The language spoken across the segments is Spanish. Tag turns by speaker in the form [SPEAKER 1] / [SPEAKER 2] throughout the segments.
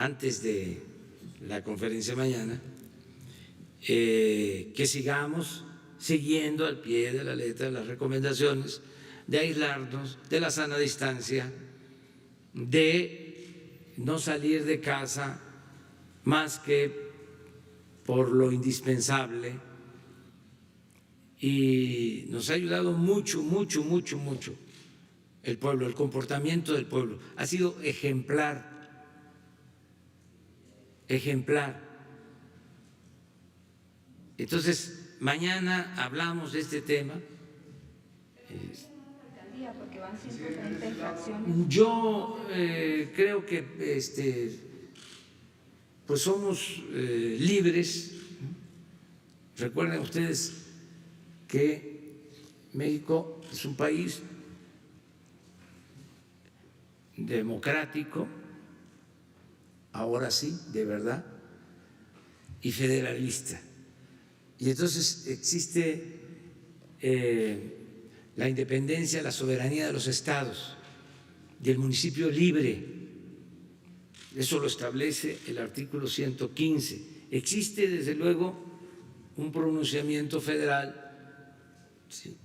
[SPEAKER 1] antes de la conferencia mañana, que sigamos siguiendo al pie de la letra las recomendaciones de aislarnos, de la sana distancia, de no salir de casa más que por lo indispensable. Y nos ha ayudado mucho, mucho, mucho, mucho el pueblo, el comportamiento del pueblo. Ha sido ejemplar, ejemplar. Entonces, mañana hablamos de este tema.
[SPEAKER 2] Porque van 130 infracciones.
[SPEAKER 1] Yo creo que pues somos libres. Recuerden ustedes que México es un país democrático, ahora sí, de verdad, y federalista. Y entonces existe la independencia, la soberanía de los estados, del municipio libre. Eso lo establece el artículo 115. Existe, desde luego, un pronunciamiento federal, ¿sí?,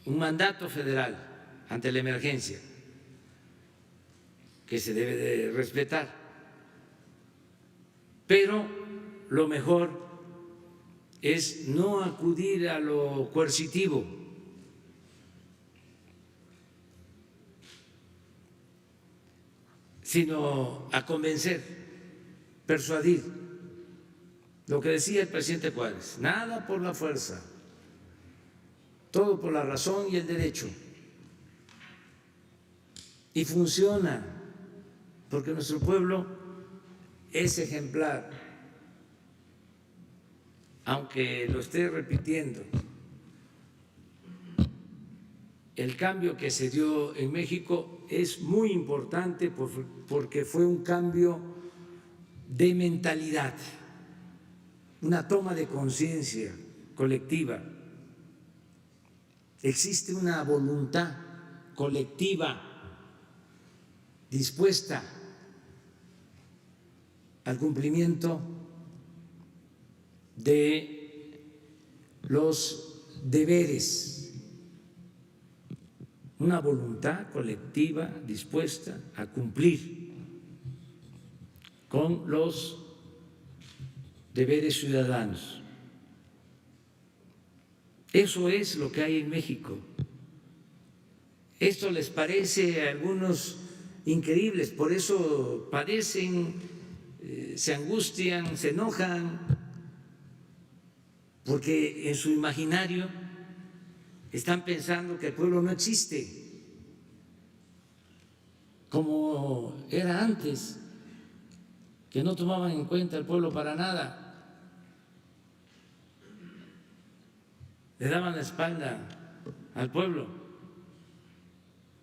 [SPEAKER 1] un mandato federal ante la emergencia que se debe de respetar. Pero lo mejor es no acudir a lo coercitivo, sino a convencer, persuadir. Lo que decía el presidente Juárez: nada por la fuerza, todo por la razón y el derecho. Y funciona, porque nuestro pueblo es ejemplar, aunque lo esté repitiendo. El cambio que se dio en México es muy importante porque fue un cambio de mentalidad, una toma de conciencia colectiva. Existe una voluntad colectiva dispuesta al cumplimiento de los deberes, una voluntad colectiva dispuesta a cumplir con los deberes ciudadanos. Eso es lo que hay en México. Esto les parece a algunos increíbles, por eso padecen, se angustian, se enojan, porque en su imaginario están pensando que el pueblo no existe, como era antes, que no tomaban en cuenta al pueblo para nada, le daban la espalda al pueblo.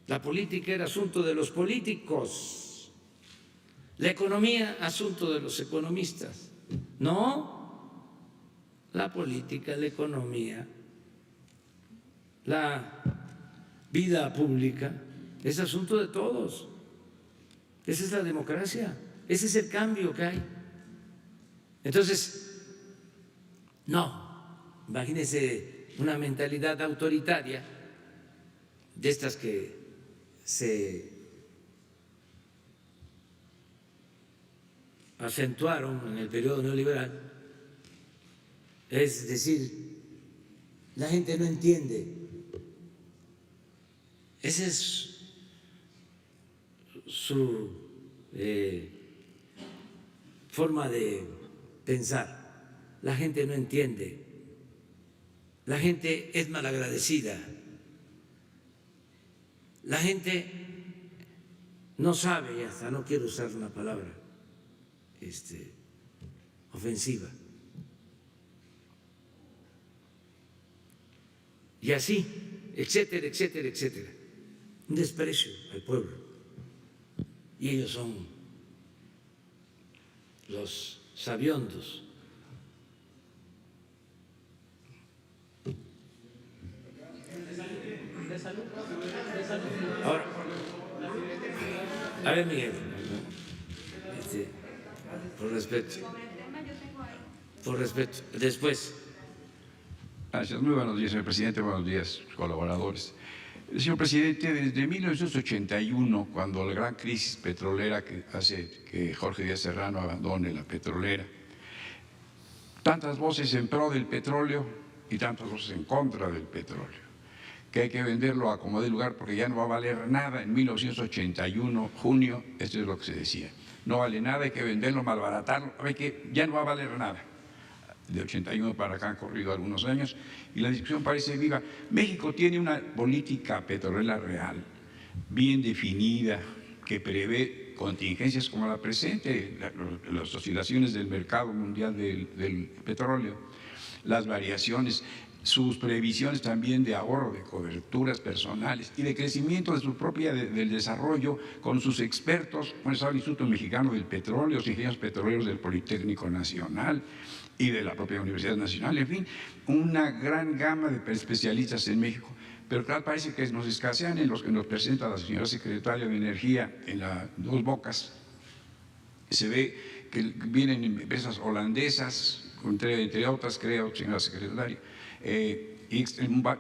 [SPEAKER 1] La política era asunto de los políticos, la economía asunto de los economistas. No, la política, la economía, la vida pública es asunto de todos. Esa es la democracia, ese es el cambio que hay. Entonces, no, imagínense una mentalidad autoritaria de estas que se acentuaron en el periodo neoliberal. Es decir, la gente no entiende. Esa es su forma de pensar. La gente no entiende. La gente es malagradecida. La gente no sabe, y hasta no quiero usar una palabra ofensiva. Y así, etcétera, etcétera, etcétera. Un desprecio al pueblo. Y ellos son los sabiondos. Ahora, a ver, Miguel. por respeto. Por respeto. Después.
[SPEAKER 3] Gracias. Muy buenos días, señor presidente. Buenos días, colaboradores. Señor presidente, desde 1981, cuando la gran crisis petrolera que hace que Jorge Díaz Serrano abandone la petrolera, tantas voces en pro del petróleo y tantas voces en contra del petróleo, que hay que venderlo a como dé lugar porque ya no va a valer nada. En 1981, junio, esto es lo que se decía: no vale nada, hay que venderlo, malbaratarlo, ya no va a valer nada. De 81 para acá han corrido algunos años y la discusión parece viva. México tiene una política petrolera real, bien definida, que prevé contingencias como la presente, las oscilaciones del mercado mundial del petróleo, las variaciones, sus previsiones también de ahorro, de coberturas personales y de crecimiento de su propia, del desarrollo, con sus expertos, como el Instituto Mexicano del Petróleo, los ingenieros petroleros del Politécnico Nacional y de la propia Universidad Nacional, en fin, una gran gama de especialistas en México. Pero claro, parece que nos escasean en los que nos presenta la señora secretaria de Energía en las Dos Bocas. Se ve que vienen empresas holandesas, entre otras, creo, señora secretaria,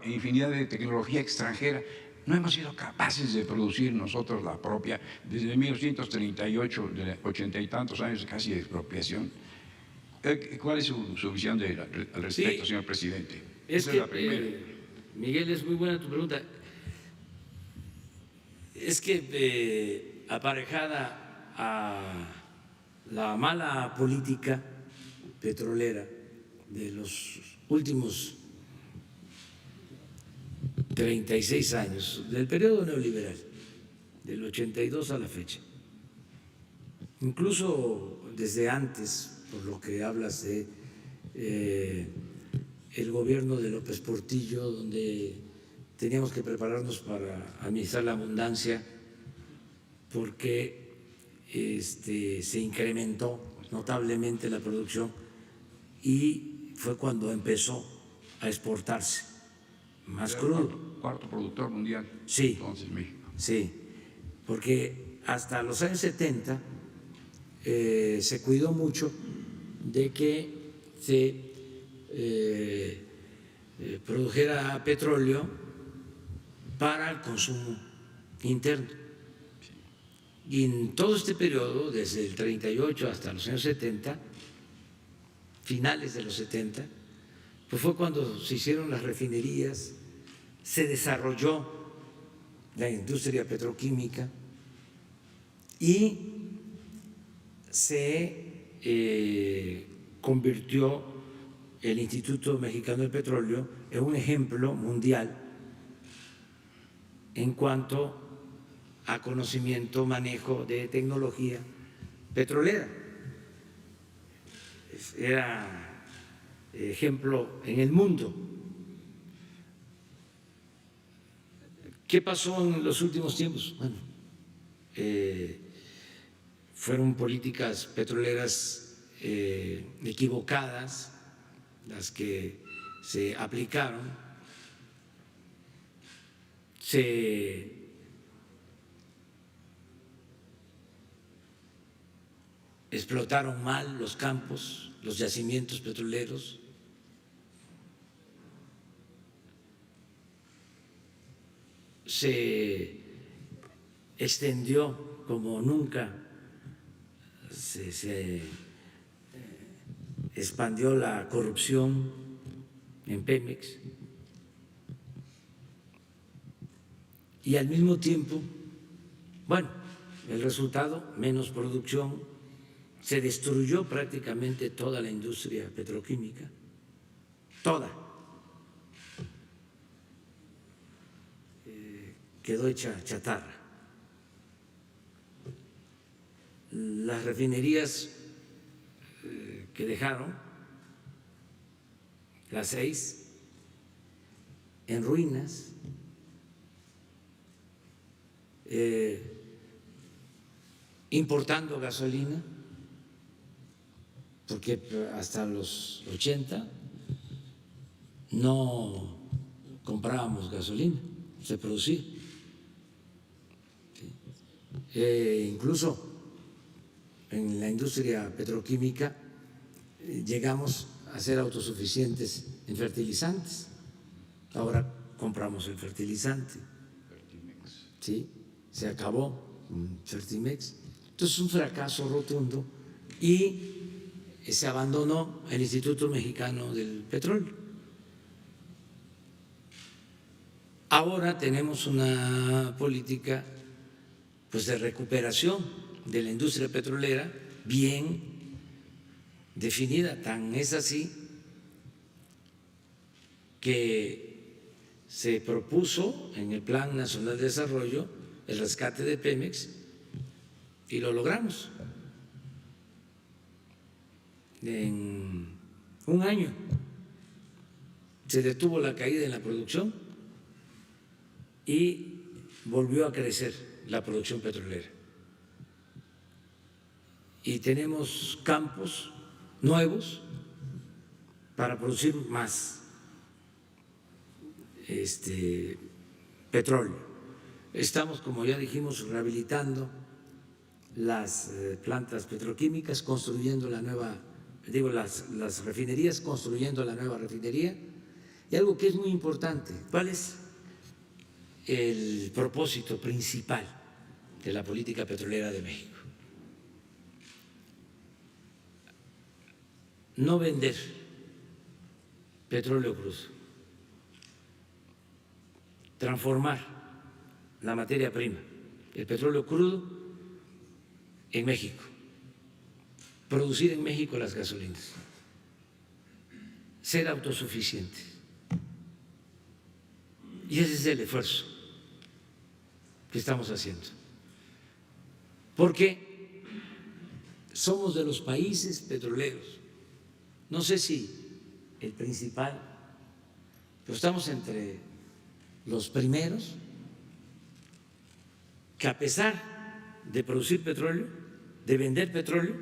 [SPEAKER 3] infinidad de tecnología extranjera. No hemos sido capaces de producir nosotros la propia, desde 1938, de 80 y tantos años casi de expropiación. ¿Cuál es su visión al respecto, sí, señor presidente?
[SPEAKER 1] Esa es la primera. Miguel, es muy buena tu pregunta. Es que aparejada a la mala política petrolera de los últimos 36 años, del periodo neoliberal, del 82 a la fecha, incluso desde antes, por lo que hablas de el gobierno de López Portillo, donde teníamos que prepararnos para administrar la abundancia porque se incrementó notablemente la producción y fue cuando empezó a exportarse más crudo.
[SPEAKER 3] Cuarto productor mundial.
[SPEAKER 1] Sí,
[SPEAKER 3] entonces México.
[SPEAKER 1] Sí, porque hasta los años 70 se cuidó mucho de que se produjera petróleo para el consumo interno. Y en todo este periodo, desde el 38 hasta los años 70, finales de los 70, pues fue cuando se hicieron las refinerías, se desarrolló la industria petroquímica y se convirtió el Instituto Mexicano del Petróleo en un ejemplo mundial en cuanto a conocimiento, manejo de tecnología petrolera. Era ejemplo en el mundo. ¿Qué pasó en los últimos tiempos? Bueno, fueron políticas petroleras equivocadas las que se aplicaron, se explotaron mal los campos, los yacimientos petroleros, se extendió como nunca, se expandió la corrupción en Pemex y al mismo tiempo, bueno, el resultado, menos producción, se destruyó prácticamente toda la industria petroquímica, toda. Quedó hecha chatarra. Las refinerías que dejaron, las 6, en ruinas, importando gasolina, porque hasta los 80 no comprábamos gasolina, se producía. Incluso en la industria petroquímica llegamos a ser autosuficientes en fertilizantes. Ahora compramos el fertilizante. Sí, se acabó Fertimex. Entonces, un fracaso rotundo y se abandonó el Instituto Mexicano del Petróleo. Ahora tenemos una política pues de recuperación de la industria petrolera bien definida, tan es así que se propuso en el Plan Nacional de Desarrollo el rescate de Pemex y lo logramos en un año. Se detuvo la caída en la producción y volvió a crecer la producción petrolera. Y tenemos campos nuevos para producir más petróleo. Estamos, como ya dijimos, rehabilitando las plantas petroquímicas, construyendo la nueva, las refinerías, construyendo la nueva refinería. Y algo que es muy importante, ¿cuál es el propósito principal de la política petrolera de México? No vender petróleo crudo, transformar la materia prima, el petróleo crudo, en México, producir en México las gasolinas, ser autosuficientes. Y ese es el esfuerzo que estamos haciendo, porque somos de los países petroleros, no sé si el principal, pero estamos entre los primeros que, a pesar de producir petróleo, de vender petróleo,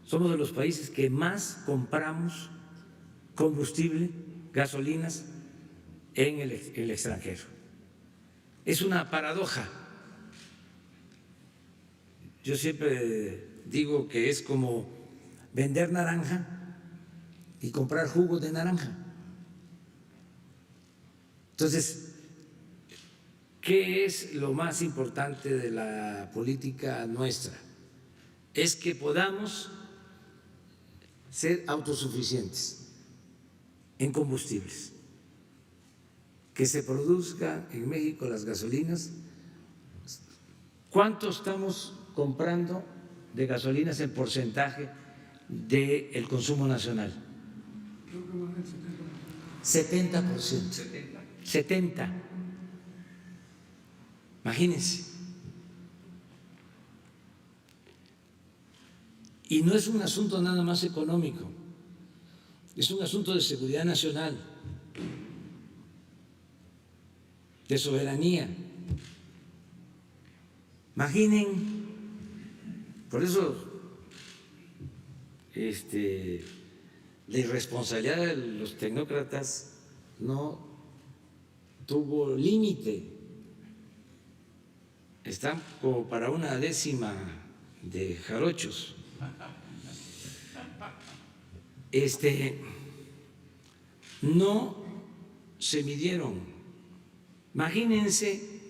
[SPEAKER 1] somos de los países que más compramos combustible, gasolinas en el extranjero. Es una paradoja. Yo siempre digo que es como vender naranja y comprar jugo de naranja. Entonces, ¿qué es lo más importante de la política nuestra? Es que podamos ser autosuficientes en combustibles, que se produzca en México las gasolinas. ¿Cuánto estamos comprando de gasolinas en porcentaje del consumo nacional? 70%. 70%. Imagínense. Y no es un asunto nada más económico, es un asunto de seguridad nacional, de soberanía. Imaginen, por eso la irresponsabilidad de los tecnócratas no tuvo límite. Están como para una décima de jarochos. No se midieron. Imagínense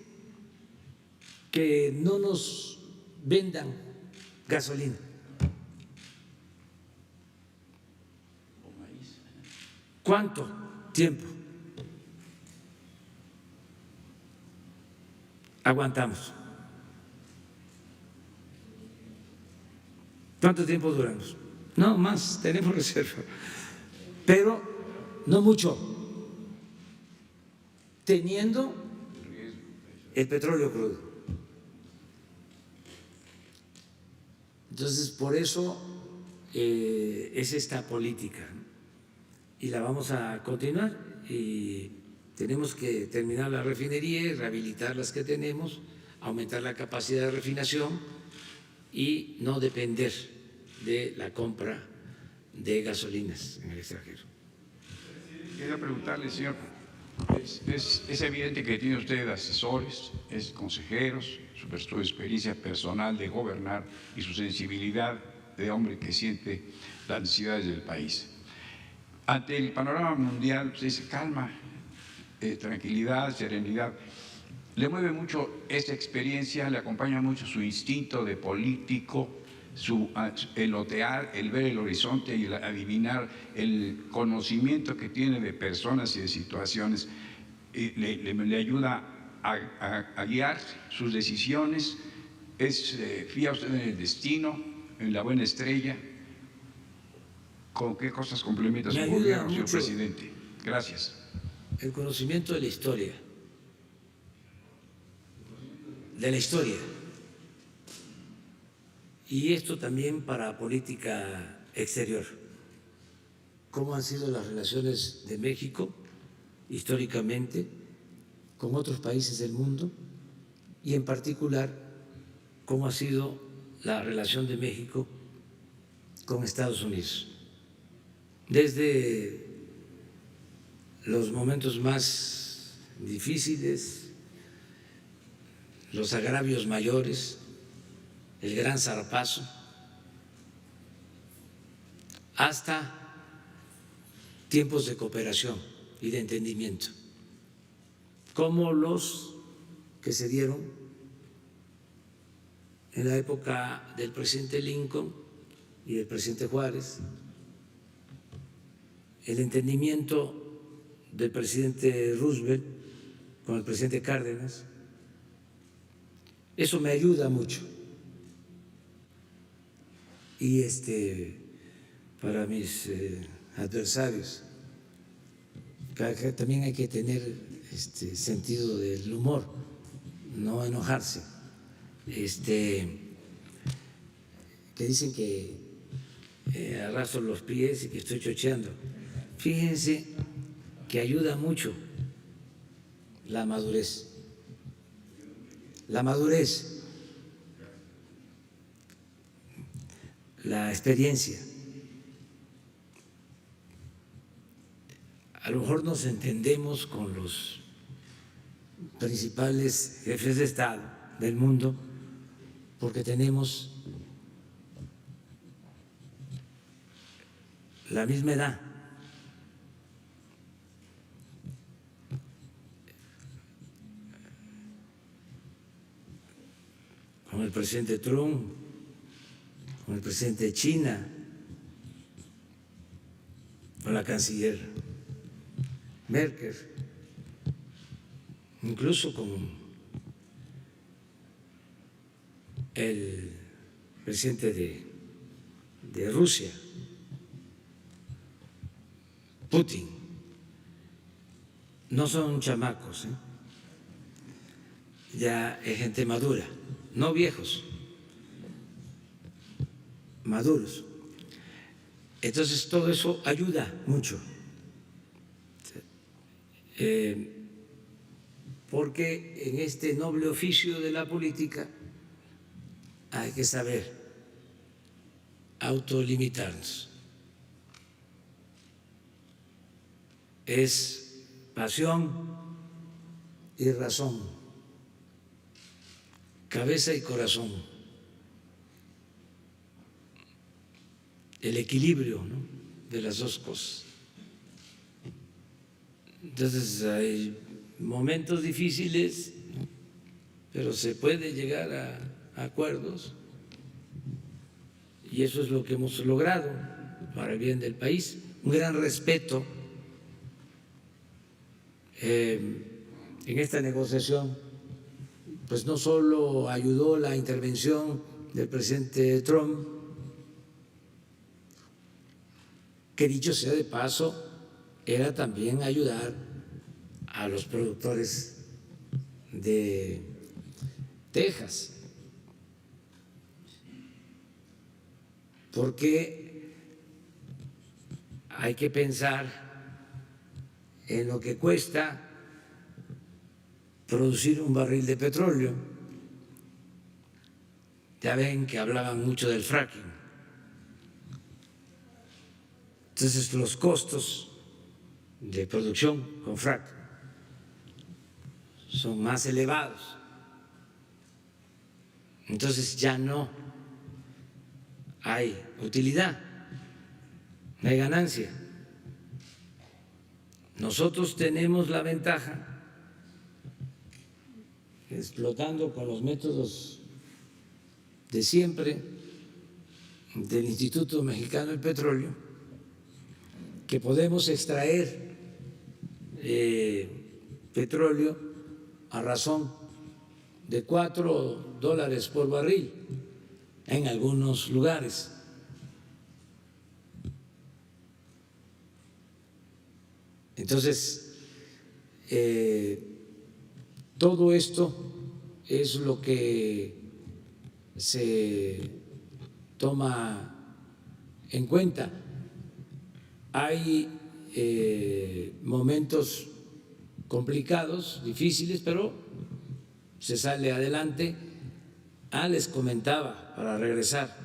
[SPEAKER 1] que no nos vendan gasolina. ¿Cuánto tiempo aguantamos? ¿Cuánto tiempo duramos? No, más, tenemos reserva, pero no mucho, teniendo el petróleo crudo. Entonces, por eso es esta política y la vamos a continuar, y tenemos que terminar la refinería y rehabilitar las que tenemos, aumentar la capacidad de refinación y no depender de la compra de gasolinas en el extranjero.
[SPEAKER 3] Quería preguntarle, señor, es evidente que tiene usted asesores, consejeros, su experiencia personal de gobernar y su sensibilidad de hombre que siente las necesidades del país. Ante el panorama mundial se dice calma, tranquilidad, serenidad. Le mueve mucho esta experiencia, le acompaña mucho su instinto de político, el otear, el ver el horizonte y el adivinar, el conocimiento que tiene de personas y de situaciones, le ayuda a guiar sus decisiones. Fía usted en el destino, en la buena estrella. ¿Con qué cosas complementa su gobierno, señor presidente? Gracias.
[SPEAKER 1] El conocimiento de la historia. Y esto también para política exterior. ¿Cómo han sido las relaciones de México históricamente con otros países del mundo? Y en particular, ¿cómo ha sido la relación de México con Estados Unidos? Desde los momentos más difíciles, los agravios mayores, el gran zarpazo, hasta tiempos de cooperación y de entendimiento, como los que se dieron en la época del presidente Lincoln y del presidente Juárez, el entendimiento del presidente Roosevelt con el presidente Cárdenas. Eso me ayuda mucho. Y para mis adversarios, también hay que tener sentido del humor, no enojarse. Que dicen que arrastro los pies y que estoy chocheando. Fíjense que ayuda mucho la madurez. La experiencia. A lo mejor nos entendemos con los principales jefes de Estado del mundo porque tenemos la misma edad. Con el presidente Trump, con el presidente de China, con la canciller Merkel, incluso con el presidente de Rusia, Putin. No son chamacos, ya es gente madura, no viejos, maduros. Entonces todo eso ayuda mucho, porque en este noble oficio de la política hay que saber autolimitarnos. Es pasión y razón, cabeza y corazón, el equilibrio, ¿no?, de las dos cosas. Entonces hay momentos difíciles, pero se puede llegar a acuerdos y eso es lo que hemos logrado para el bien del país. Un gran respeto en esta negociación. Pues no solo ayudó la intervención del presidente Trump, que dicho sea de paso, era también ayudar a los productores de Texas, porque hay que pensar en lo que cuesta producir un barril de petróleo. Ya ven que hablaban mucho del fracking. Entonces los costos de producción con frac son más elevados. Entonces ya no hay utilidad, no hay ganancia. Nosotros tenemos la ventaja, explotando con los métodos de siempre del Instituto Mexicano del Petróleo, que podemos extraer petróleo a razón de $4 por barril en algunos lugares. Entonces, todo esto es lo que se toma en cuenta. Hay momentos complicados, difíciles, pero se sale adelante. Les comentaba, para regresar,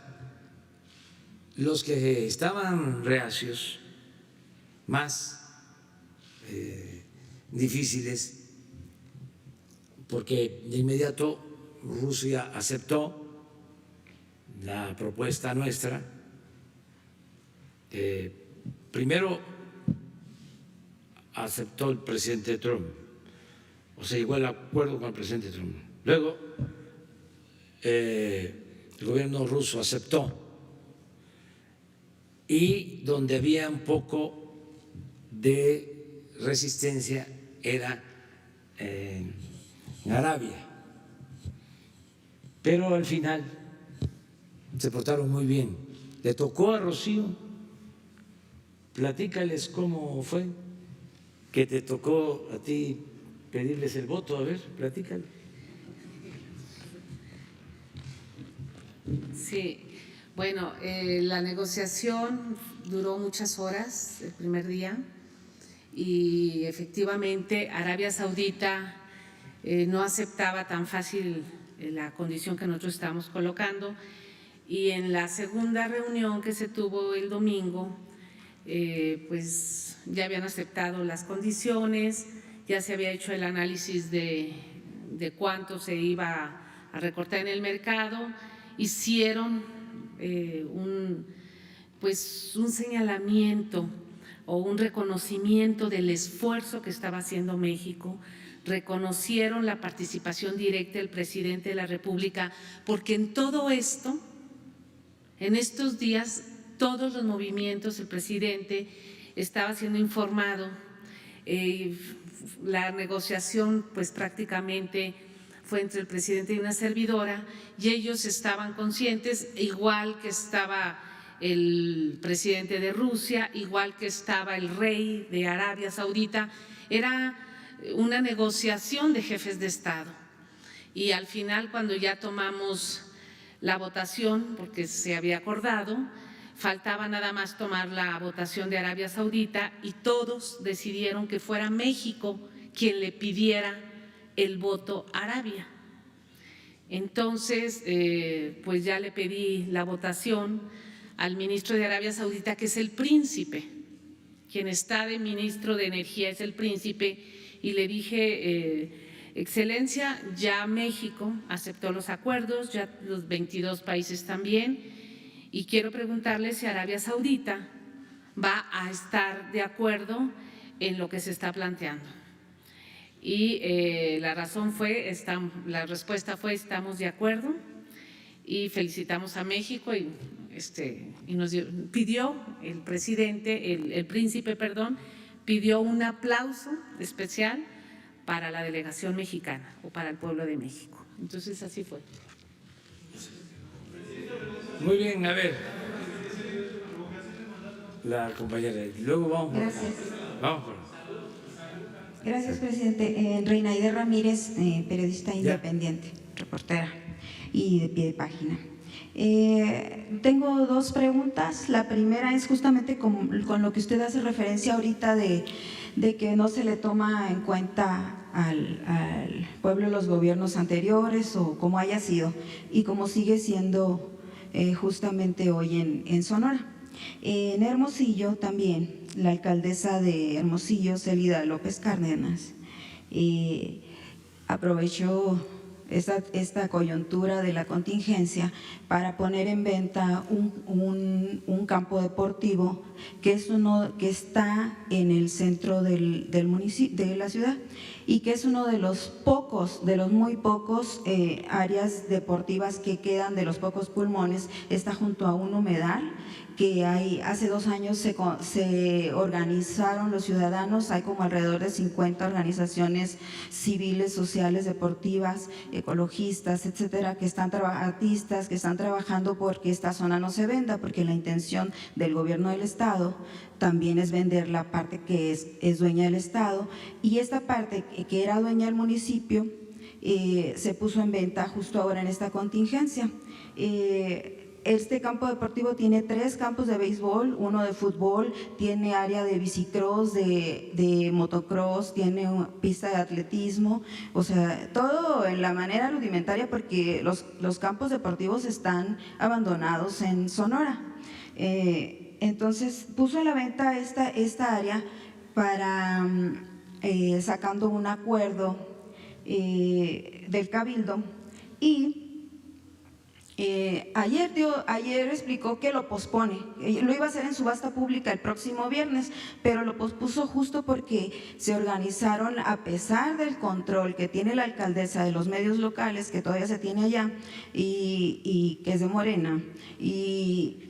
[SPEAKER 1] los que estaban reacios, más difíciles, porque de inmediato Rusia aceptó la propuesta nuestra. Primero aceptó el presidente Trump, o sea, llegó al acuerdo con el presidente Trump. Luego el gobierno ruso aceptó, y donde había un poco de resistencia era en Arabia, pero al final se portaron muy bien. Le tocó a Rocío, platícales cómo fue que te tocó a ti pedirles el voto, a ver, platícale.
[SPEAKER 4] Sí, bueno, la negociación duró muchas horas el primer día y efectivamente Arabia Saudita no aceptaba tan fácil la condición que nosotros estábamos colocando, y en la segunda reunión que se tuvo el domingo, pues ya habían aceptado las condiciones, ya se había hecho el análisis de cuánto se iba a recortar en el mercado. Hicieron un señalamiento o un reconocimiento del esfuerzo que estaba haciendo México, reconocieron la participación directa del presidente de la República, porque en todo esto, en estos días, todos los movimientos, el presidente estaba siendo informado. La negociación pues prácticamente fue entre el presidente y una servidora, y ellos estaban conscientes, igual que estaba el presidente de Rusia, igual que estaba el rey de Arabia Saudita. Era una negociación de jefes de Estado, y al final, cuando ya tomamos la votación, porque se había acordado, faltaba nada más tomar la votación de Arabia Saudita, y todos decidieron que fuera México quien le pidiera el voto a Arabia. Entonces, pues ya le pedí la votación al ministro de Arabia Saudita, que es el príncipe, quien está de ministro de Energía es el príncipe, y le dije, Excelencia, ya México aceptó los acuerdos, ya los 22 países también, y quiero preguntarle si Arabia Saudita va a estar de acuerdo en lo que se está planteando. Y la respuesta fue estamos de acuerdo, y felicitamos a México, y nos pidió el presidente, el príncipe, perdón, pidió un aplauso especial para la delegación mexicana o para el pueblo de México. Entonces así fue.
[SPEAKER 1] Muy bien, a ver, la compañera, luego vamos.
[SPEAKER 2] Gracias.
[SPEAKER 1] Vamos por.
[SPEAKER 2] Gracias, presidente. Reinaide Ramírez, periodista independiente, reportera y de pie de página. Tengo dos preguntas. La primera es justamente con lo que usted hace referencia ahorita de que no se le toma en cuenta al pueblo los gobiernos anteriores o como haya sido, y como sigue siendo justamente hoy en Sonora. En Hermosillo también, la alcaldesa de Hermosillo, Célida López Cárdenas, aprovechó esta coyuntura de la contingencia para poner en venta un campo deportivo que es uno que está en el centro del municipio, de la ciudad, y que es uno de los muy pocos áreas deportivas que quedan, de los pocos pulmones. Está junto a un humedal que hace 2 años se organizaron los ciudadanos. Hay como alrededor de 50 organizaciones civiles, sociales, deportivas, ecologistas, etcétera, artistas que están trabajando porque esta zona no se venda, porque la intención del gobierno del estado también es vender la parte que es dueña del estado, y esta parte que era dueña del municipio se puso en venta justo ahora en esta contingencia. Este campo deportivo tiene 3 campos de béisbol, 1 de fútbol, tiene área de bicicross, de motocross, tiene pista de atletismo, o sea, todo en la manera rudimentaria, porque los campos deportivos están abandonados en Sonora. Entonces puso a la venta esta área para sacando un acuerdo del Cabildo, y ayer explicó que lo pospone. Lo iba a hacer en subasta pública el próximo viernes, pero lo pospuso justo porque se organizaron, a pesar del control que tiene la alcaldesa de los medios locales, que todavía se tiene allá, y que es de Morena, y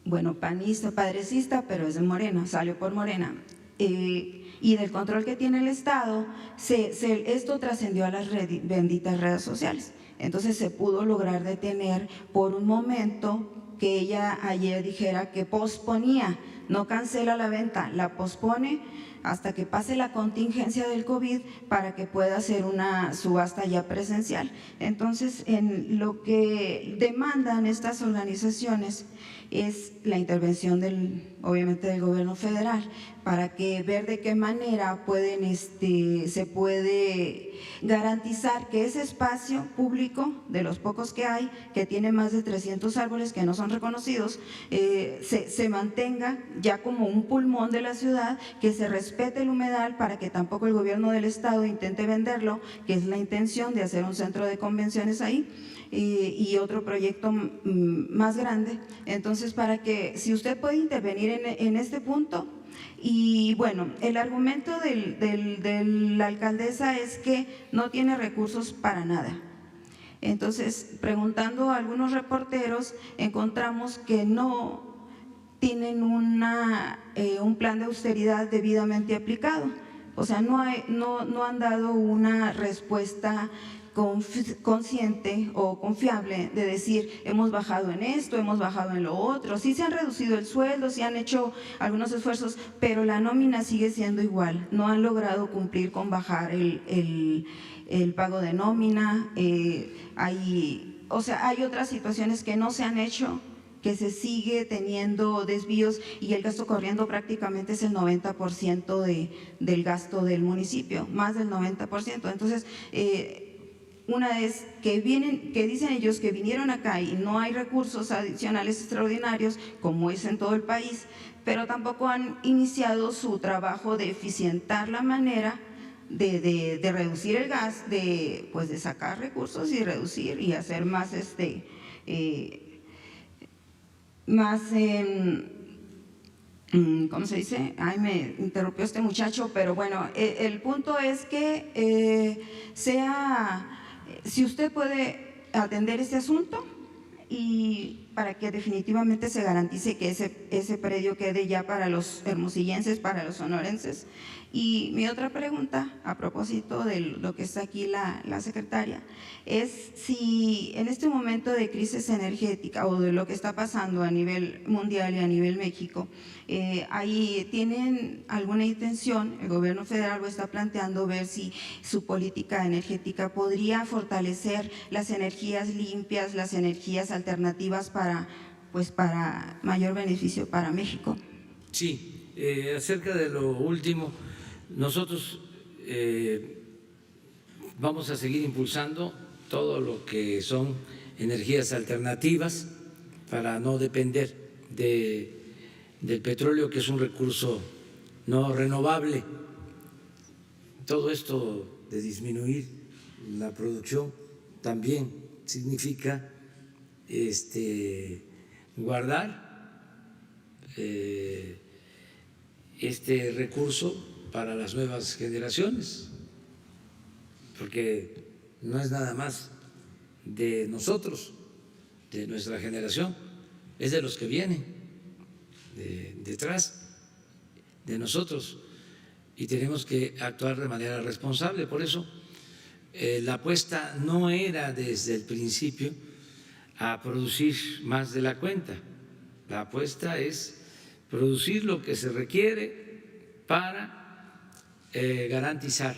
[SPEAKER 2] bueno, panista, padrecista, pero es de Morena, salió por Morena, y del control que tiene el Estado, esto trascendió a las benditas redes sociales. Entonces se pudo lograr detener por un momento que ella ayer dijera que posponía, no cancela la venta, la pospone hasta que pase la contingencia del COVID para que pueda hacer una subasta ya presencial. Entonces, en lo que demandan estas organizaciones es la intervención obviamente del gobierno federal, para que ver de qué manera se puede garantizar que ese espacio público, de los pocos que hay, que tiene más de 300 árboles que no son reconocidos, se mantenga ya como un pulmón de la ciudad, que se respete el humedal para que tampoco el gobierno del estado intente venderlo, que es la intención de hacer un centro de convenciones ahí, y otro proyecto más grande. Entonces, para que, si usted puede intervenir en este punto. Y bueno, el argumento de la alcaldesa es que no tiene recursos para nada. Entonces, preguntando a algunos reporteros, encontramos que no tienen un plan de austeridad debidamente aplicado. O sea, no han dado una respuesta consciente o confiable de decir, hemos bajado en esto, hemos bajado en lo otro. Sí se han reducido el sueldo, sí han hecho algunos esfuerzos, pero la nómina sigue siendo igual. No han logrado cumplir con bajar el pago de nómina. Hay otras situaciones que no se han hecho, que se sigue teniendo desvíos, y el gasto corriendo prácticamente es el 90% del gasto del municipio, más del 90%. Entonces, una vez que dicen ellos que vinieron acá y no hay recursos adicionales extraordinarios, como es en todo el país, pero tampoco han iniciado su trabajo de eficientar la manera de reducir el gas, de sacar recursos y reducir y hacer más ¿cómo se dice? Ay, me interrumpió este muchacho, pero bueno, el punto es que si usted puede atender este asunto, y para que definitivamente se garantice que ese predio quede ya para los hermosillenses, para los sonorenses. Y mi otra pregunta, a propósito de lo que está aquí la secretaria, es si en este momento de crisis energética o de lo que está pasando a nivel mundial y a nivel México, ahí tienen alguna intención, el gobierno federal lo está planteando, ver si su política energética podría fortalecer las energías limpias, las energías alternativas para mayor beneficio para México.
[SPEAKER 1] Sí, acerca de lo último, nosotros vamos a seguir impulsando todo lo que son energías alternativas para no depender del petróleo, que es un recurso no renovable. Todo esto de disminuir la producción también significa guardar este recurso para las nuevas generaciones, porque no es nada más de nosotros, de nuestra generación, es de los que vienen detrás de nosotros y tenemos que actuar de manera responsable. Por eso la apuesta no era desde el principio a producir más de la cuenta, la apuesta es producir lo que se requiere para garantizar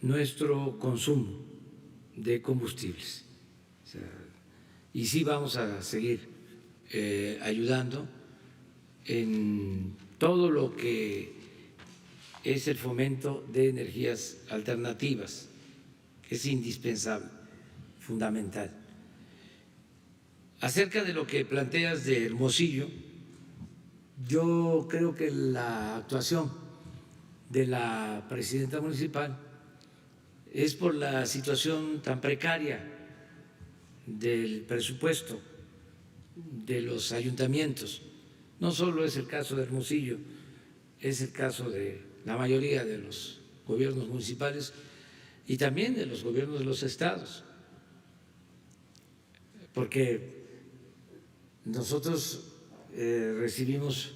[SPEAKER 1] nuestro consumo de combustibles. O sea, y sí vamos a seguir ayudando en todo lo que es el fomento de energías alternativas, que es indispensable, fundamental. Acerca de lo que planteas de Hermosillo, yo creo que la actuación de la presidenta municipal es por la situación tan precaria del presupuesto de los ayuntamientos. No solo es el caso de Hermosillo, es el caso de la mayoría de los gobiernos municipales y también de los gobiernos de los estados, porque nosotros recibimos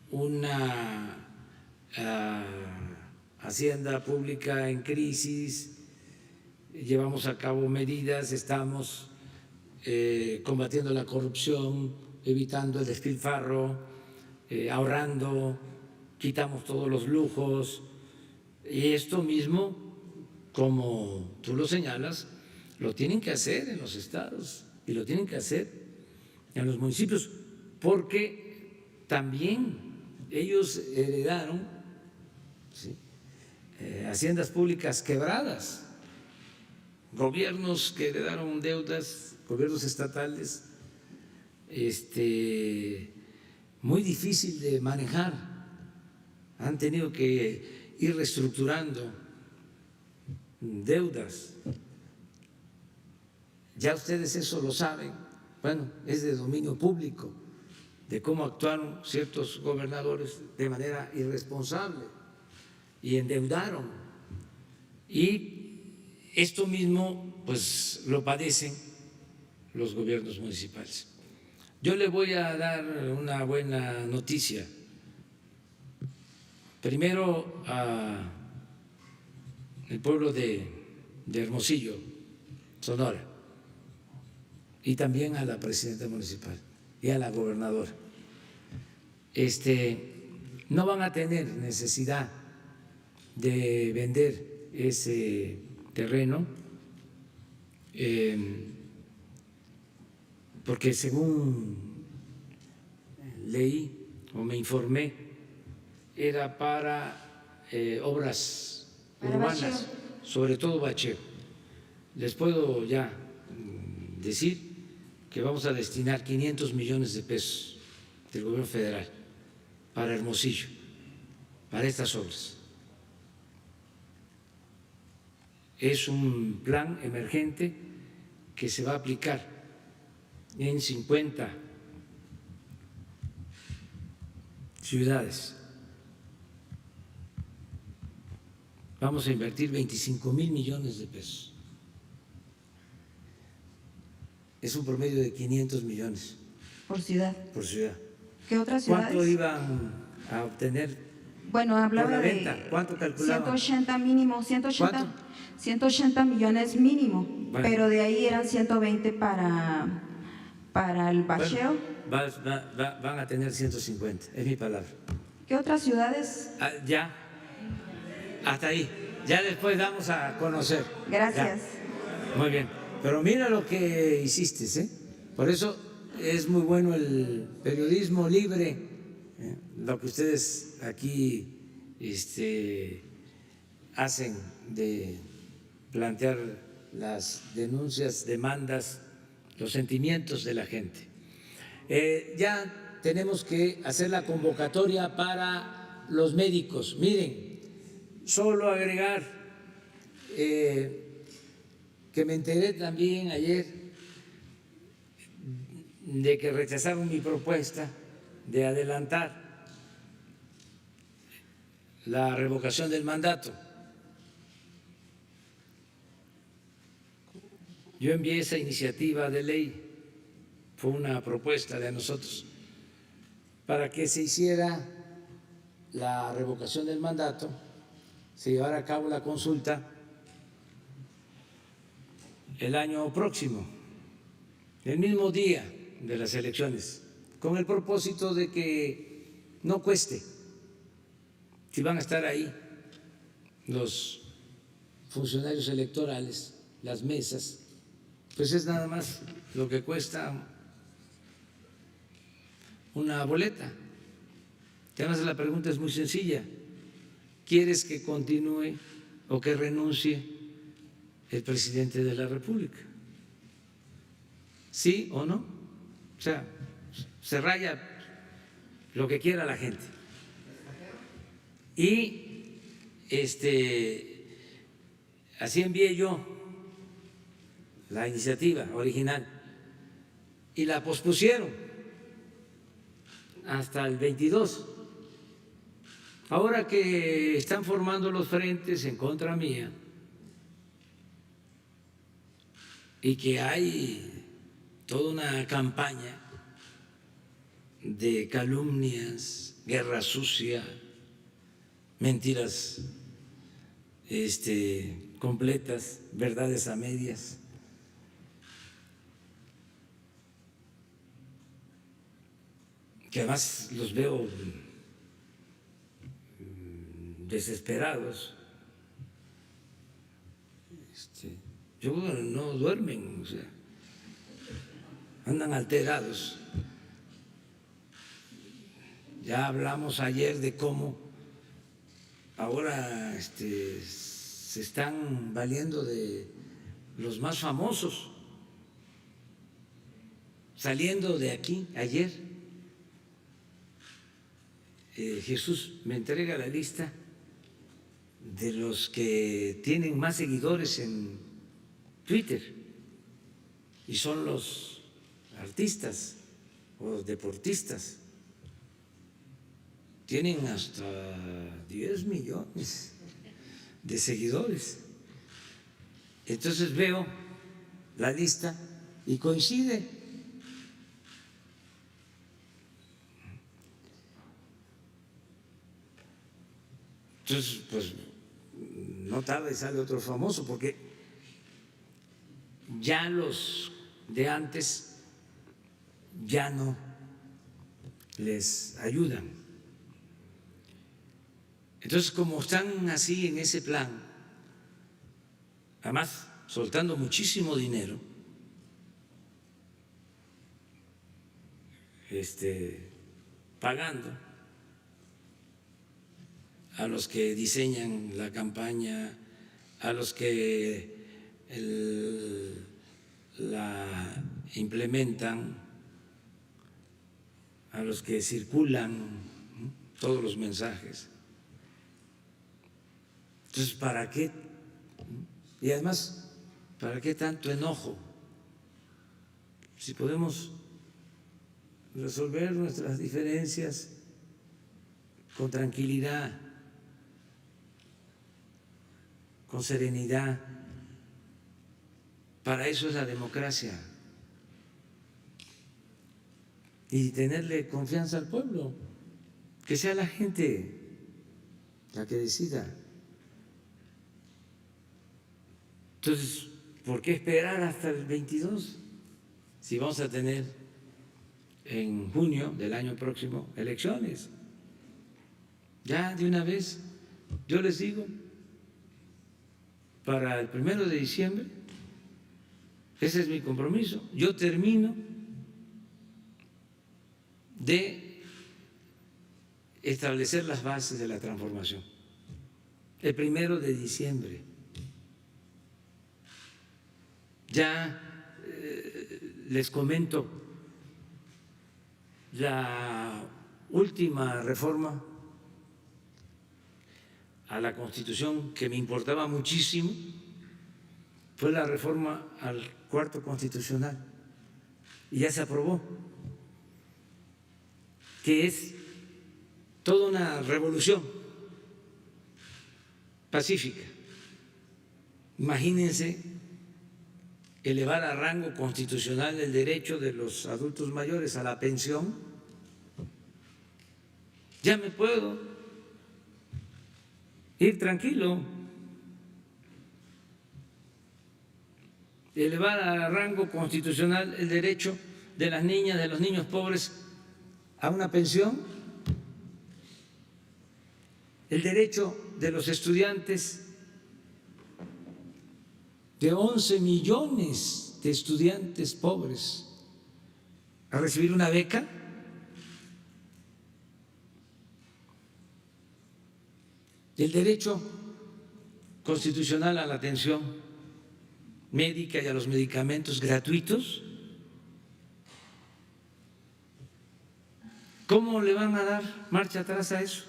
[SPEAKER 1] una hacienda pública en crisis, llevamos a cabo medidas, estamos combatiendo la corrupción, evitando el despilfarro, ahorrando, quitamos todos los lujos y esto mismo, como tú lo señalas, lo tienen que hacer en los estados y lo tienen que hacer en los municipios, porque también ellos heredaron, ¿sí?, haciendas públicas quebradas, gobiernos que heredaron deudas, gobiernos estatales, muy difícil de manejar, han tenido que ir reestructurando deudas. Ya ustedes eso lo saben, bueno, es de dominio público, de cómo actuaron ciertos gobernadores de manera irresponsable y endeudaron. Y esto mismo pues lo padecen los gobiernos municipales. Yo le voy a dar una buena noticia. Primero al pueblo de Hermosillo, Sonora, y también a la presidenta municipal y a la gobernadora. No van a tener necesidad de vender ese terreno, porque según leí o me informé, era para obras urbanas, sobre todo bacheo. Les puedo ya decir que vamos a destinar 500 millones de pesos del gobierno federal para Hermosillo, para estas obras. Es un plan emergente que se va a aplicar en 50 ciudades. Vamos a invertir 25,000 millones de pesos. Es un promedio de 500 millones.
[SPEAKER 2] Por ciudad.
[SPEAKER 1] Por ciudad.
[SPEAKER 2] ¿Qué otras ciudades?
[SPEAKER 1] ¿Cuánto iban a obtener?
[SPEAKER 2] Bueno, hablaba
[SPEAKER 1] por la
[SPEAKER 2] de
[SPEAKER 1] venta? ¿Cuánto calculaban?
[SPEAKER 2] 180 mínimo, 180,
[SPEAKER 1] ¿Cuánto?
[SPEAKER 2] 180 millones mínimo,
[SPEAKER 1] bueno,
[SPEAKER 2] pero de ahí eran 120 para el bacheo.
[SPEAKER 1] Bueno, van a tener 150, es mi palabra.
[SPEAKER 2] ¿Qué otras ciudades?
[SPEAKER 1] Ya, hasta ahí. Ya después damos a conocer.
[SPEAKER 2] Gracias.
[SPEAKER 1] Ya. Muy bien. Pero mira lo que hiciste, ¿eh? Por eso es muy bueno el periodismo libre, lo que ustedes aquí hacen de plantear las denuncias, demandas, los sentimientos de la gente. Ya tenemos que hacer la convocatoria para los médicos. Miren, solo agregar que me enteré también ayer de que rechazaron mi propuesta de adelantar la revocación del mandato. Yo envié esa iniciativa de ley, fue una propuesta de nosotros, para que se hiciera la revocación del mandato, se llevara a cabo la consulta el año próximo, el mismo día de las elecciones, con el propósito de que no cueste. Si van a estar ahí los funcionarios electorales, las mesas, pues es nada más lo que cuesta una boleta. Además la pregunta es muy sencilla: ¿quieres que continúe o que renuncie el presidente de la República? ¿Sí o no? O sea, se raya lo que quiera la gente. Y así envié yo la iniciativa original y la pospusieron hasta el 22. Ahora que están formando los frentes en contra mía y que hay toda una campaña de calumnias, guerra sucia, mentiras completas, verdades a medias, que además los veo desesperados. Yo creo que no duermen, o sea, andan alterados. Ya hablamos ayer de cómo ahora se están valiendo de los más famosos. Saliendo de aquí ayer, Jesús me entrega la lista de los que tienen más seguidores en Twitter y son los artistas o deportistas. Tienen hasta 10 millones de seguidores. Entonces veo la lista y coincide. Entonces, pues no tarda y sale otro famoso, porque ya los de antes ya no les ayudan. Entonces, como están así en ese plan, además soltando muchísimo dinero, pagando a los que diseñan la campaña, a los que la implementan, a los que circulan todos los mensajes. Entonces, ¿para qué? Y además, ¿para qué tanto enojo? Si podemos resolver nuestras diferencias con tranquilidad, con serenidad. Para eso es la democracia. Y tenerle confianza al pueblo, que sea la gente la que decida. Entonces, ¿por qué esperar hasta el 22? Si vamos a tener en junio del año próximo elecciones. Ya de una vez, yo les digo, para el 1 de diciembre, ese es mi compromiso, yo termino de establecer las bases de la transformación. El 1 de diciembre. Ya les comento, la última reforma a la Constitución que me importaba muchísimo fue la reforma al cuarto constitucional y ya se aprobó, que es toda una revolución pacífica. Imagínense elevar a rango constitucional el derecho de los adultos mayores a la pensión. Ya me puedo ir tranquilo. Elevar a rango constitucional el derecho de las niñas, de los niños pobres a una pensión, el derecho de los estudiantes, de 11 millones de estudiantes pobres, a recibir una beca, el derecho constitucional a la atención médica y a los medicamentos gratuitos. ¿Cómo le van a dar marcha atrás a eso?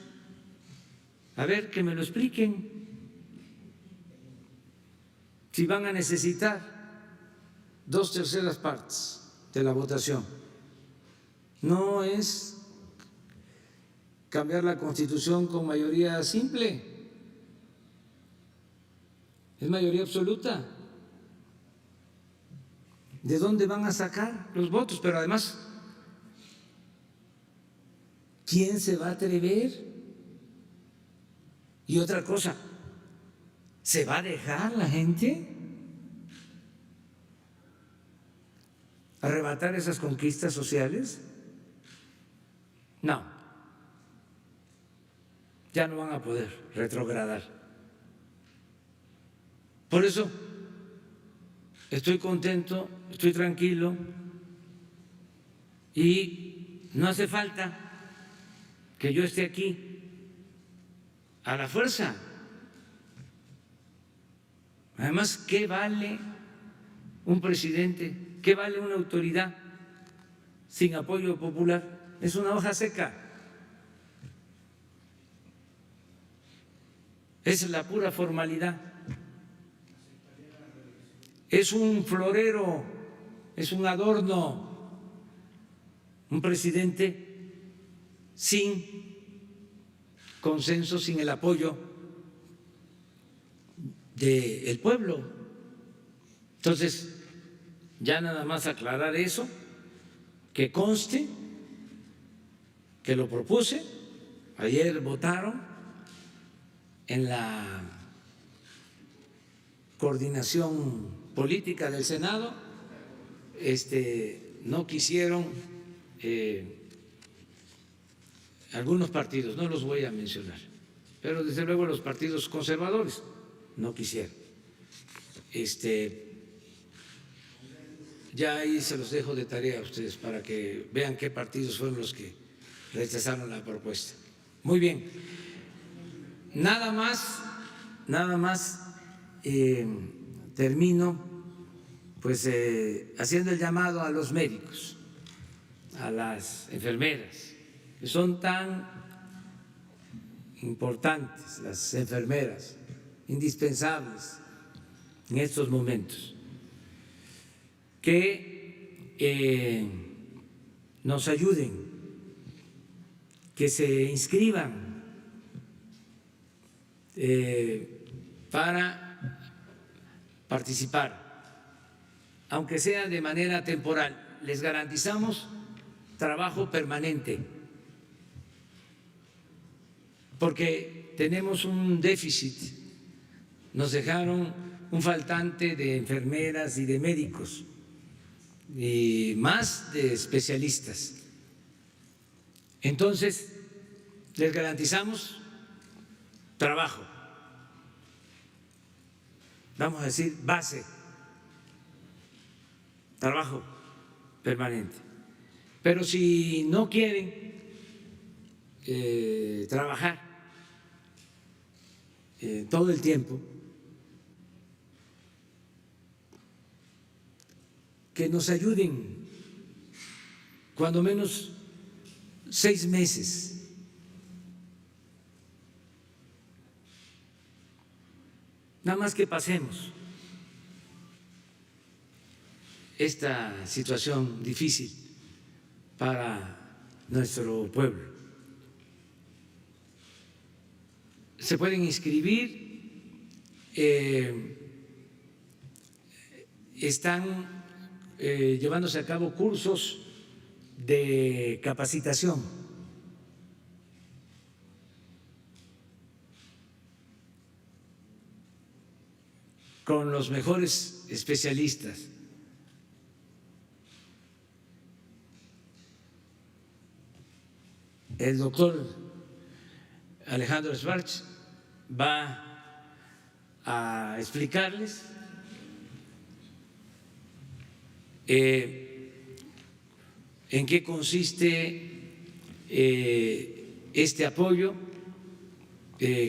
[SPEAKER 1] A ver, que me lo expliquen. Si van a necesitar 2/3 partes de la votación, no es cambiar la Constitución con mayoría simple, es mayoría absoluta. ¿De dónde van a sacar los votos? Pero además, ¿quién se va a atrever? Y otra cosa, ¿se va a dejar la gente arrebatar esas conquistas sociales? No, ya no van a poder retrogradar. Por eso estoy contento, estoy tranquilo y no hace falta que yo esté aquí a la fuerza. Además, ¿qué vale un presidente? ¿Qué vale una autoridad sin apoyo popular? Es una hoja seca. Es la pura formalidad. Es un florero, es un adorno, un presidente sin consenso, sin el apoyo del pueblo. Entonces, ya nada más aclarar eso, que conste que lo propuse. Ayer votaron en la coordinación política del Senado, no quisieron algunos partidos, no los voy a mencionar, pero desde luego los partidos conservadores no quisieron. Ya ahí se los dejo de tarea a ustedes para que vean qué partidos fueron los que rechazaron la propuesta. Muy bien, nada más termino pues haciendo el llamado a los médicos, a las enfermeras, que son tan importantes, las enfermeras, indispensables en estos momentos, que nos ayuden, que se inscriban para participar, aunque sea de manera temporal. Les garantizamos trabajo permanente, porque tenemos un déficit, nos dejaron un faltante de enfermeras y de médicos, y más de especialistas. Entonces, les garantizamos trabajo, vamos a decir base, trabajo permanente. Pero si no quieren trabajar todo el tiempo, que nos ayuden cuando menos 6 meses. Nada más que pasemos esta situación difícil para nuestro pueblo. Se pueden inscribir, están llevándose a cabo cursos de capacitación con los mejores especialistas. El doctor Alejandro Schwartz va a explicarles en qué consiste este apoyo,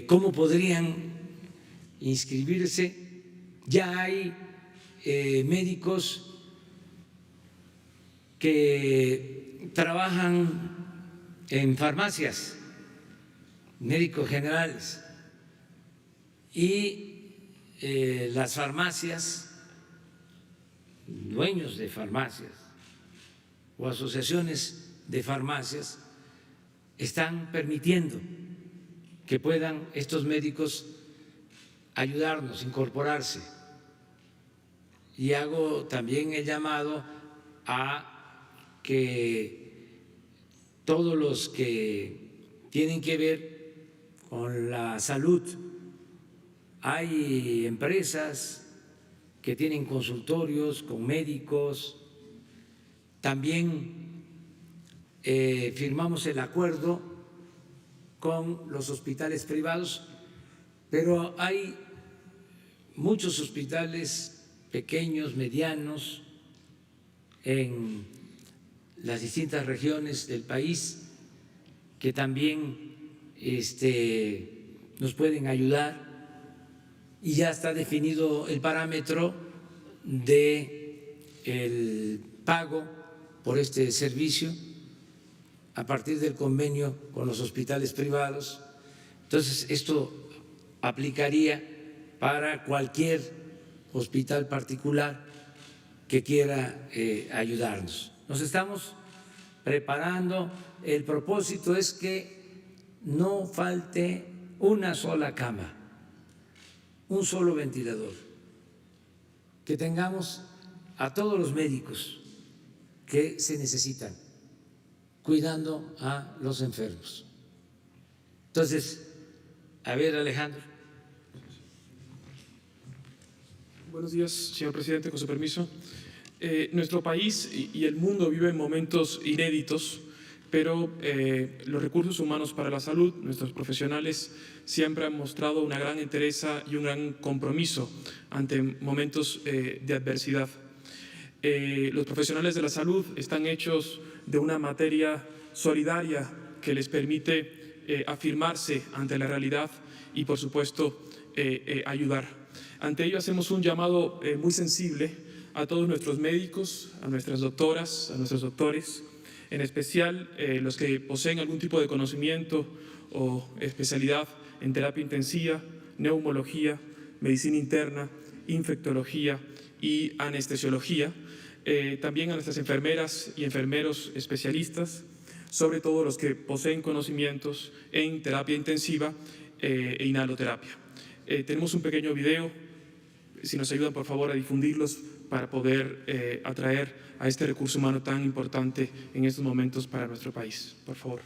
[SPEAKER 1] cómo podrían inscribirse. Ya hay médicos que trabajan en farmacias, médicos generales, y las farmacias, dueños de farmacias o asociaciones de farmacias están permitiendo que puedan estos médicos ayudarnos, incorporarse. Y hago también el llamado a que todos los que tienen que ver con la salud, hay empresas que tienen consultorios con médicos, también firmamos el acuerdo con los hospitales privados, pero hay muchos hospitales pequeños, medianos, en las distintas regiones del país que también nos pueden ayudar, y ya está definido el parámetro del pago por este servicio a partir del convenio con los hospitales privados. Entonces, esto aplicaría para cualquier hospital particular que quiera ayudarnos. Nos estamos preparando. El propósito es que no falte una sola cama, un solo ventilador, que tengamos a todos los médicos que se necesitan cuidando a los enfermos. Entonces, a ver, Alejandro.
[SPEAKER 5] Buenos días, señor presidente, con su permiso. Nuestro país y el mundo viven momentos inéditos, pero los recursos humanos para la salud, nuestros profesionales, siempre han mostrado una gran entereza y un gran compromiso ante momentos de adversidad. Los profesionales de la salud están hechos de una materia solidaria que les permite afirmarse ante la realidad y, por supuesto, ayudar. Ante ello hacemos un llamado muy sensible a todos nuestros médicos, a nuestras doctoras, a nuestros doctores, en especial los que poseen algún tipo de conocimiento o especialidad en terapia intensiva, neumología, medicina interna, infectología y anestesiología. También a nuestras enfermeras y enfermeros especialistas, sobre todo los que poseen conocimientos en terapia intensiva e inhaloterapia. Tenemos un pequeño video, si nos ayudan por favor a difundirlos para poder atraer a este recurso humano tan importante en estos momentos para nuestro país. Por favor.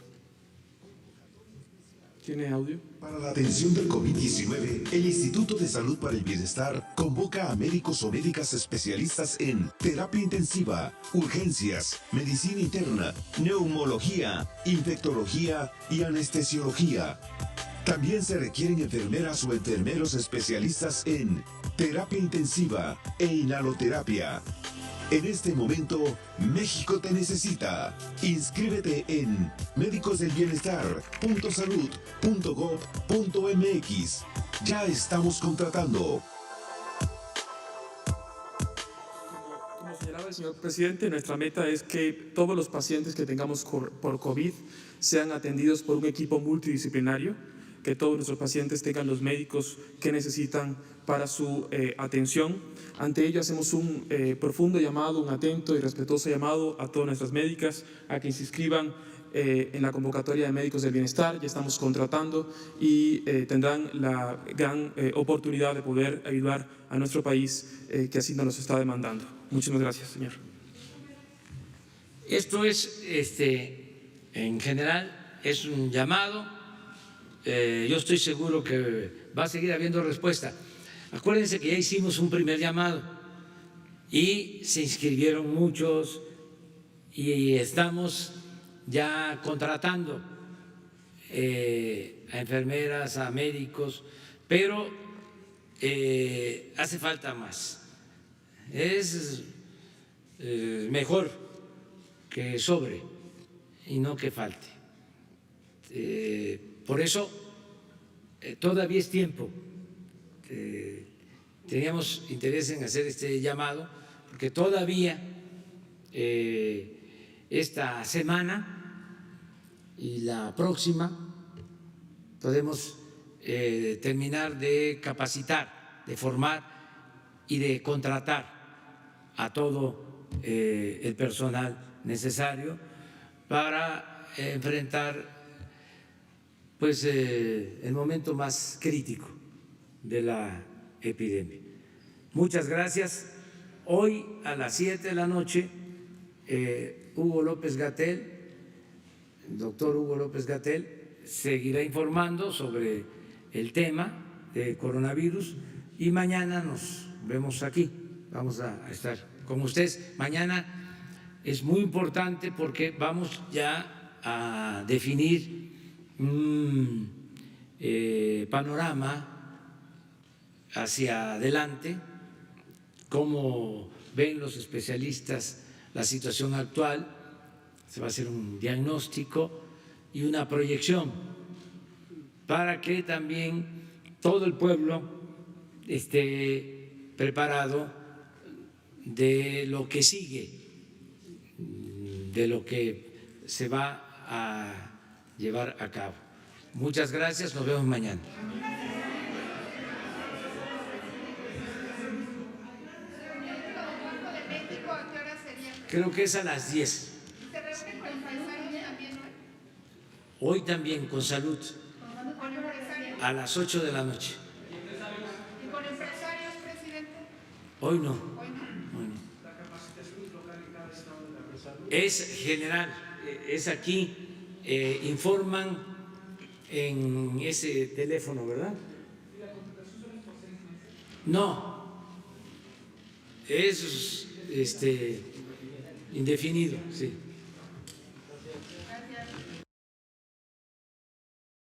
[SPEAKER 5] ¿Tiene audio?
[SPEAKER 6] Para la atención del COVID-19, el Instituto de Salud para el Bienestar convoca a médicos o médicas especialistas en terapia intensiva, urgencias, medicina interna, neumología, infectología y anestesiología. También se requieren enfermeras o enfermeros especialistas en terapia intensiva e inhaloterapia. En este momento, México te inscríbete en médicosdelbienestar.salud.gov.mx. Ya estamos contratando.
[SPEAKER 5] Como señalaba el señor presidente, nuestra meta es que todos los pacientes que tengamos por COVID sean atendidos por un equipo multidisciplinario que todos nuestros pacientes tengan los médicos que necesitan para su atención. Ante ello hacemos un profundo llamado, un atento y respetuoso llamado a todas nuestras médicas a que se inscriban en la convocatoria de médicos del bienestar. Ya estamos contratando y tendrán la gran oportunidad de poder ayudar a nuestro país que así nos está demandando. Muchísimas gracias, señor.
[SPEAKER 1] Esto es, en general, es un llamado. Yo estoy seguro que va a seguir habiendo respuesta. Acuérdense que ya hicimos un primer llamado y se inscribieron muchos y estamos ya contratando a enfermeras, a médicos, pero hace falta más. Es mejor que sobre y no que falte. Por eso todavía es tiempo. Teníamos interés en hacer este llamado porque todavía esta semana y la próxima podemos terminar de capacitar, de formar y de contratar a todo el personal necesario para enfrentar pues el momento más crítico de la epidemia. Muchas gracias. Hoy a las 7 de la noche, Hugo López-Gatell, el doctor Hugo López-Gatell, seguirá informando sobre el tema de coronavirus y mañana nos vemos aquí. Vamos a estar con ustedes. Mañana es muy importante porque vamos ya a definir un panorama hacia adelante, cómo ven los especialistas la situación actual. Se va a hacer un diagnóstico y una proyección para que también todo el pueblo esté preparado de lo que sigue, de lo que se va a llevar a cabo. Muchas gracias, nos vemos mañana. Creo que es a las 10. Hoy también con salud, a las 8 de la noche.
[SPEAKER 7] ¿Y con empresarios, presidente?
[SPEAKER 1] Hoy no. Es general, es aquí, informan en ese teléfono, ¿verdad? No, es indefinido, sí.